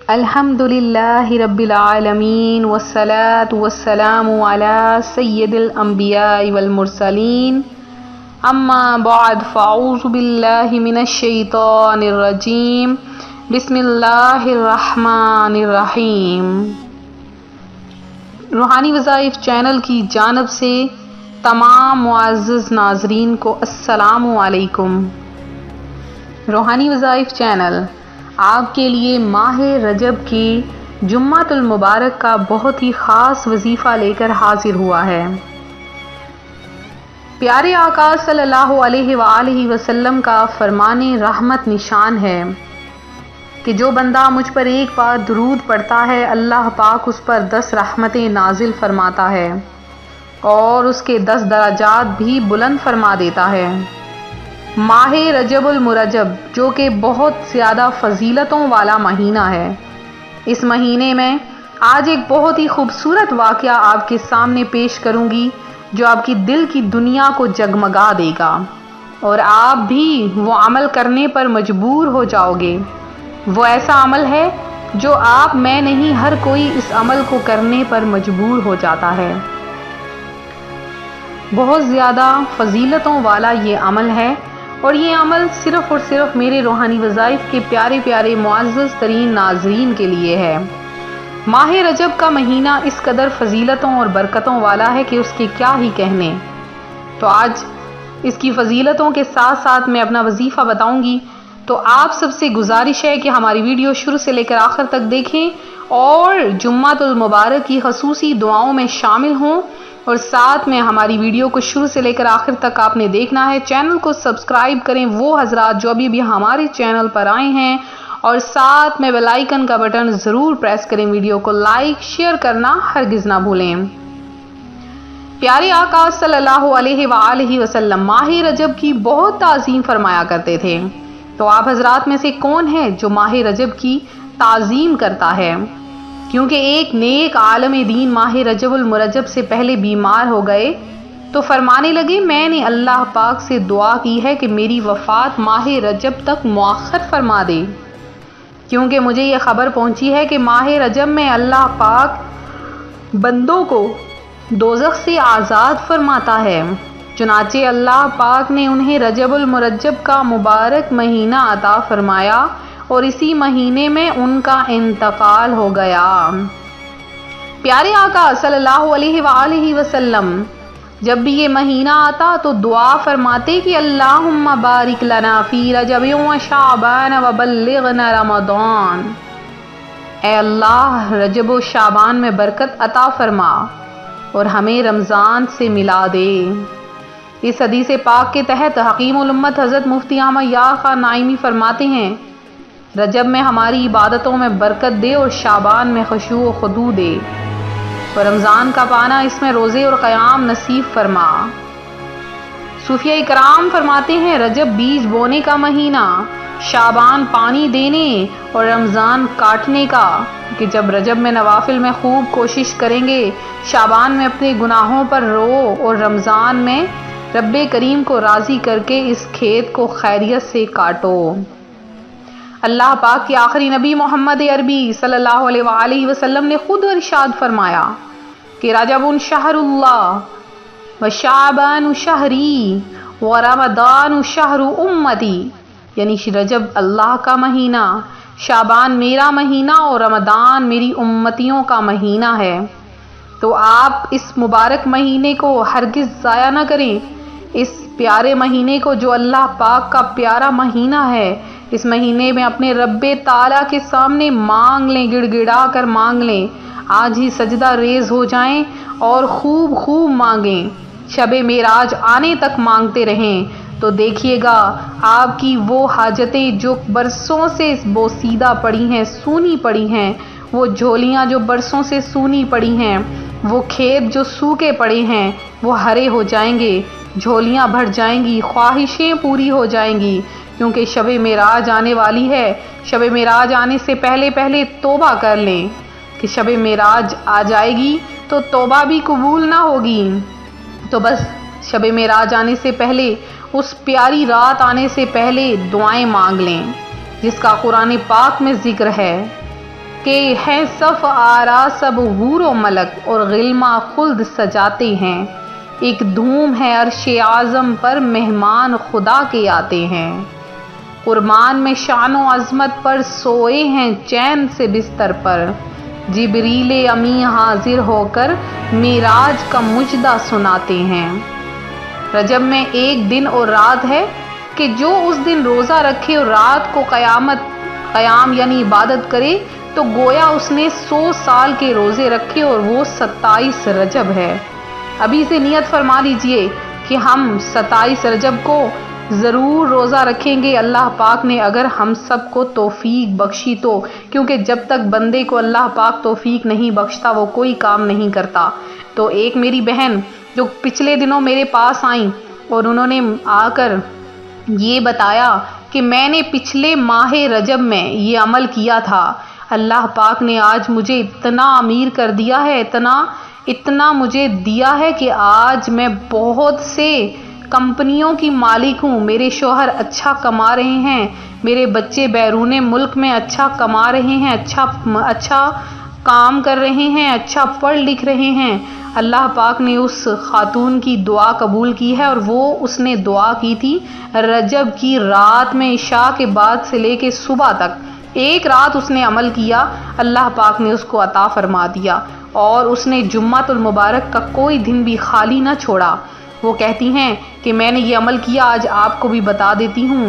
الحمدللہ رب العالمین والصلاة والسلام علی سید الانبیاء والمرسلین اما بعد فاعوذ باللہ من الشیطان الرجیم بسم اللہ الرحمن الرحیم۔ روحانی وظائف چینل کی جانب سے تمام معزز ناظرین کو السلام علیکم۔ روحانی وظائف چینل آپ کے لیے ماہ رجب کی جمعۃ المبارک کا بہت ہی خاص وظیفہ لے کر حاضر ہوا ہے۔ پیارے آقا صلی اللہ علیہ وآلہ وسلم کا فرمان رحمت نشان ہے کہ جو بندہ مجھ پر ایک بار درود پڑھتا ہے اللہ پاک اس پر 10 رحمتیں نازل فرماتا ہے اور اس کے 10 درجات بھی بلند فرما دیتا ہے۔ ماہ رجب المرجب جو کہ بہت زیادہ فضیلتوں والا مہینہ ہے، اس مہینے میں آج ایک بہت ہی خوبصورت واقعہ آپ کے سامنے پیش کروں گی جو آپ کی دل کی دنیا کو جگمگا دے گا اور آپ بھی وہ عمل کرنے پر مجبور ہو جاؤ گے۔ وہ ایسا عمل ہے جو آپ میں نہیں ہر کوئی اس عمل کو کرنے پر مجبور ہو جاتا ہے۔ بہت زیادہ فضیلتوں والا یہ عمل ہے اور یہ عمل صرف اور صرف میرے روحانی وظائف کے پیارے پیارے معزز ترین ناظرین کے لیے ہے۔ ماہ رجب کا مہینہ اس قدر فضیلتوں اور برکتوں والا ہے کہ اس کے کیا ہی کہنے۔ تو آج اس کی فضیلتوں کے ساتھ ساتھ میں اپنا وظیفہ بتاؤں گی، تو آپ سب سے گزارش ہے کہ ہماری ویڈیو شروع سے لے کر آخر تک دیکھیں اور جمعۃ المبارک کی خصوصی دعاؤں میں شامل ہوں، اور ساتھ میں ہماری ویڈیو کو شروع سے لے کر آخر تک آپ نے دیکھنا ہے۔ چینل کو سبسکرائب کریں وہ حضرات جو ابھی ہمارے چینل پر آئے ہیں، اور ساتھ میں بیل آئیکن کا بٹن ضرور پریس کریں۔ ویڈیو کو لائک شیئر کرنا ہرگز نہ بھولیں۔ پیارے آقا صلی اللہ علیہ وآلہ وسلم ماہ رجب کی بہت تعظیم فرمایا کرتے تھے، تو آپ حضرات میں سے کون ہے جو ماہ رجب کی تعظیم کرتا ہے؟ کیونکہ ایک نیک عالم دین ماہ رجب المرجب سے پہلے بیمار ہو گئے تو فرمانے لگے میں نے اللہ پاک سے دعا کی ہے کہ میری وفات ماہ رجب تک مؤخر فرما دے، کیونکہ مجھے یہ خبر پہنچی ہے کہ ماہ رجب میں اللہ پاک بندوں کو دوزخ سے آزاد فرماتا ہے۔ چنانچہ اللہ پاک نے انہیں رجب المرجب کا مبارک مہینہ عطا فرمایا اور اسی مہینے میں ان کا انتقال ہو گیا۔ پیارے آقا صلی اللہ علیہ وآلہ وسلم جب بھی یہ مہینہ آتا تو دعا فرماتے کہ اللہم بارک لنا فی رجب و شعبان و بلغنا رمضان، اے اللہ رجب و شعبان میں برکت عطا فرما اور ہمیں رمضان سے ملا دے۔ اس حدیث پاک کے تحت حکیم الامت حضرت مفتی احمد یار خان نائمی فرماتے ہیں رجب میں ہماری عبادتوں میں برکت دے اور شعبان میں خشوع و خضوع دے، اور رمضان کا پانا اس میں روزے اور قیام نصیب فرما۔ صوفیہ کرام فرماتے ہیں رجب بیج بونے کا مہینہ، شعبان پانی دینے اور رمضان کاٹنے کا، کہ جب رجب میں نوافل میں خوب کوشش کریں گے، شعبان میں اپنے گناہوں پر رو اور رمضان میں رب کریم کو راضی کر کے اس کھیت کو خیریت سے کاٹو۔ اللہ پاک کے آخری نبی محمد عربی صلی اللہ علیہ وآلہ وسلم نے خود ارشاد فرمایا کہ رجب شہر اللہ و شعبان شہری و رمضان شہر امتی، یعنی رجب اللہ کا مہینہ، شعبان میرا مہینہ اور رمضان میری امتیوں کا مہینہ ہے۔ تو آپ اس مبارک مہینے کو ہرگز ضائع نہ کریں، اس پیارے مہینے کو جو اللہ پاک کا پیارا مہینہ ہے، اس مہینے میں اپنے رب تعالیٰ کے سامنے مانگ لیں، گڑ گڑا کر مانگ لیں، آج ہی سجدہ ریز ہو جائیں اور خوب خوب مانگیں، شب معراج آنے تک مانگتے رہیں، تو دیکھیے گا آپ کی وہ حاجتیں جو برسوں سے بوسیدہ پڑی ہیں، سونی پڑی ہیں، وہ جھولیاں جو برسوں سے سونی پڑی ہیں، وہ کھیت جو سوکھے پڑے ہیں وہ ہرے ہو جائیں گے، جھولیاں بھر جائیں گی، خواہشیں پوری ہو جائیں گی، کیونکہ شب معراج آنے والی ہے۔ شب معراج آنے سے پہلے پہلے توبہ کر لیں کہ شب معراج آ جائے گی تو توبہ بھی قبول نہ ہوگی۔ تو بس شب معراج آنے سے پہلے، اس پیاری رات آنے سے پہلے دعائیں مانگ لیں، جس کا قرآن پاک میں ذکر ہے کہ ہے صف آرا سب حور و ملک اور غلمہ خلد سجاتے ہیں، ایک دھوم ہے عرش اعظم پر مہمان خدا کے آتے ہیں، قربان میں شان و عظمت پر سوئے ہیں چین سے بستر پر، جبریل امی حاضر ہو کر معراج کا مجدہ سناتے ہیں۔ رجب میں ایک دن اور رات ہے کہ جو اس دن روزہ رکھے اور رات کو قیام یعنی عبادت کرے تو گویا اس نے 100 سال کے روزے رکھے، اور وہ 27 رجب ہے۔ ابھی سے نیت فرما لیجئے کہ ہم 27 رجب کو ضرور روزہ رکھیں گے، اللہ پاک نے اگر ہم سب کو توفیق بخشی تو، کیونکہ جب تک بندے کو اللہ پاک توفیق نہیں بخشتا وہ کوئی کام نہیں کرتا۔ تو ایک میری بہن جو پچھلے دنوں میرے پاس آئیں اور انہوں نے آ کر یہ بتایا کہ میں نے پچھلے ماہ رجب میں یہ عمل کیا تھا، اللہ پاک نے آج مجھے اتنا امیر کر دیا ہے، اتنا مجھے دیا ہے کہ آج میں بہت سے کمپنیوں کی مالک ہوں، میرے شوہر اچھا کما رہے ہیں، میرے بچے بیرون ملک میں اچھا کما رہے ہیں، اچھا کام کر رہے ہیں، اچھا پڑھ لکھ رہے ہیں۔ اللہ پاک نے اس خاتون کی دعا قبول کی ہے، اور وہ اس نے دعا کی تھی رجب کی رات میں، عشاء کے بعد سے لے کے صبح تک ایک رات اس نے عمل کیا، اللہ پاک نے اس کو عطا فرما دیا، اور اس نے جمعۃ المبارک کا کوئی دن بھی خالی نہ چھوڑا۔ وہ کہتی ہیں کہ میں نے یہ عمل کیا، آج آپ کو بھی بتا دیتی ہوں۔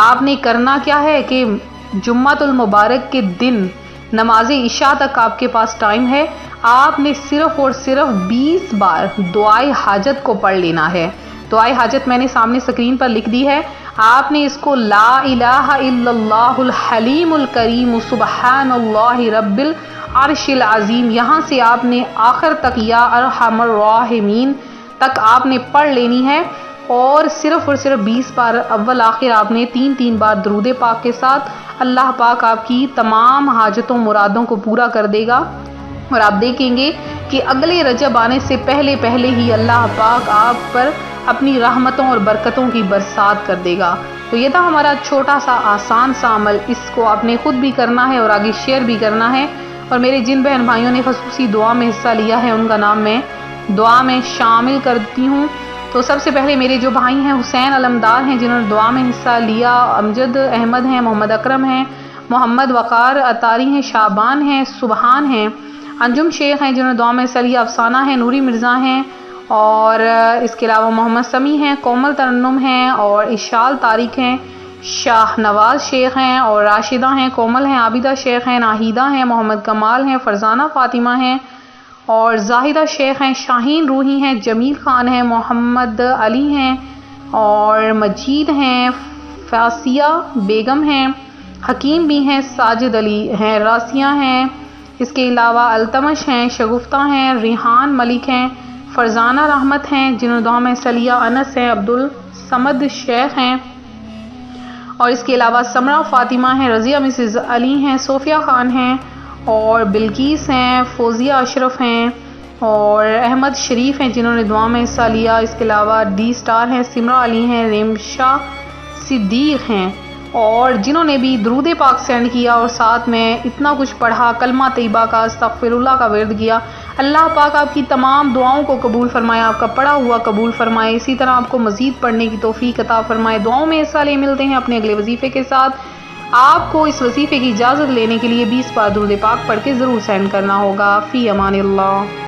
آپ نے کرنا کیا ہے کہ جمعۃ المبارک کے دن نماز عشاء تک آپ کے پاس ٹائم ہے، آپ نے صرف اور صرف 20 بار دعائے حاجت کو پڑھ لینا ہے۔ دعائے حاجت میں نے سامنے اسکرین پر لکھ دی ہے، آپ نے اس کو لا الہ الا اللہ الحلیم الکریم سبحان اللہ رب العرش العظیم، یہاں سے آپ نے آخر تک یا ارحم الراحمین تک آپ نے پڑھ لینی ہے، اور صرف 20 بار اول آخر آپ نے 3 بار درود پاک کے ساتھ، اللہ پاک آپ کی تمام حاجتوں مرادوں کو پورا کر دے گا، اور آپ دیکھیں گے کہ اگلے رجب آنے سے پہلے ہی اللہ پاک آپ پر اپنی رحمتوں اور برکتوں کی برسات کر دے گا۔ تو یہ تھا ہمارا چھوٹا سا آسان سا عمل، اس کو آپ نے خود بھی کرنا ہے اور آگے شیئر بھی کرنا ہے، اور میرے جن بہن بھائیوں نے خصوصی دعا میں حصہ لیا ہے ان کا نام میں دعا میں شامل کرتی ہوں۔ تو سب سے پہلے میرے جو بھائی ہیں حسین علمدار ہیں جنہوں نے دعا میں حصہ لیا، امجد احمد ہیں، محمد اکرم ہیں، محمد وقار اطاری ہیں، شعبان ہیں، سبحان ہیں، انجم شیخ ہیں جنہوں نے دعا میں حصہ لیا، افسانہ ہیں، نوری مرزا ہیں، اور اس کے علاوہ محمد سمیع ہیں، کومل ترنم ہیں، اور اشال طارق ہیں، شاہ نواز شیخ ہیں، اور راشدہ ہیں، کومل ہیں، عابدہ شیخ ہیں، ناہیدہ ہیں، محمد کمال ہیں، فرزانہ فاطمہ ہیں، اور زاہدہ شیخ ہیں، شاہین روحی ہیں، جمیل خان ہیں، محمد علی ہیں، اور مجید ہیں، فاسیہ بیگم ہیں، حکیم بھی ہیں، ساجد علی ہیں، راسیہ ہیں، اس کے علاوہ التمش ہیں، شگفتہ ہیں، ریحان ملک ہیں، فرزانہ رحمت ہیں جنہوں نے دعا میں حصہ لیا، انس ہیں، عبدالصمد شیخ ہیں، اور اس کے علاوہ سمرہ فاطمہ ہیں، رضیہ مسز علی ہیں، صوفیہ خان ہیں، اور بلقیس ہیں، فوزیہ اشرف ہیں، اور احمد شریف ہیں جنہوں نے دعا میں حصہ لیا، اس کے علاوہ ڈی سٹار ہیں، سمرہ علی ہیں، ریمشا صدیق ہیں، اور جنہوں نے بھی درود پاک سینڈ کیا اور ساتھ میں اتنا کچھ پڑھا، کلمہ طیبہ کا، استغفر اللہ کا ورد کیا۔ اللہ پاک آپ کی تمام دعاؤں کو قبول فرمائے، آپ کا پڑھا ہوا قبول فرمائے، اسی طرح آپ کو مزید پڑھنے کی توفیق عطا فرمائے۔ دعاؤں میں حصہ لے ملتے ہیں اپنے اگلے وظیفے کے ساتھ۔ آپ کو اس وظیفے کی اجازت لینے کے لیے 20 بار درود پاک پڑھ کے ضرور سینڈ کرنا ہوگا۔ فی امان اللہ۔